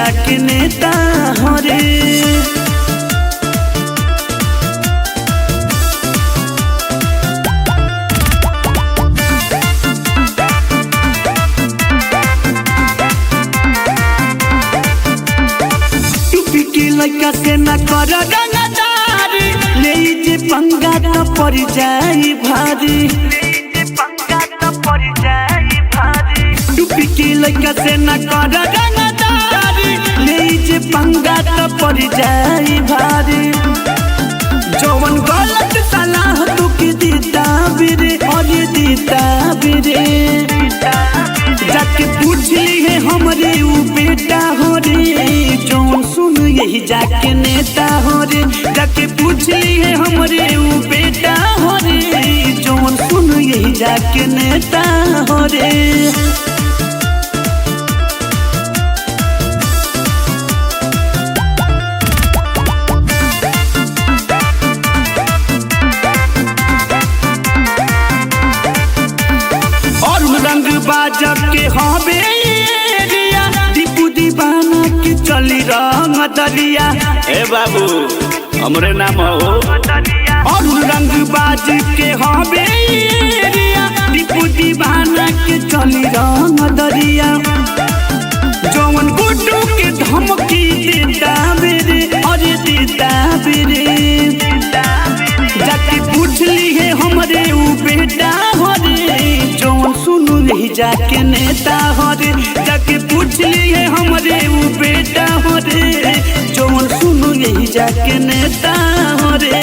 जाके नेता हो रे। टूपी के लड़का से न कर रंगदारी, ले जे पंगा तो पड़ जाई भारी। टूपी के लड़का से न कर रंगदारी, ले जे पंगा तो पड़ जाई भारी। जौवन गलत सलाह तू के देता बिरे और देता बिरे, जाके पूछ ली है हमरे ऊ बेटा हो रे। जौन सुन यही जाके नेता हो रे, जाके पूछ ली है हमरे ऊ बेटा हो रे। जौन सुन यही जाके नेता हो रे। रंग बाजब के हवे एरिया, दीपू दीवाना के चली रंग दरिया। ए बाबू हमरे नाम हो। और रंग बाज के हवे एरिया, दीपू दीवाना के चली रंग दरिया। जौन गुड्डू के धमकी देता मेरे और देता मेरे, जाके पूछ ली है हमरे ऊ बेटा हो रे। जौन सुनू यही जाके नेता हो रे, जाके पूछ ली है हमरे ऊ बेटा हो रे। जौन सुनू यही जाके नेता हो रे।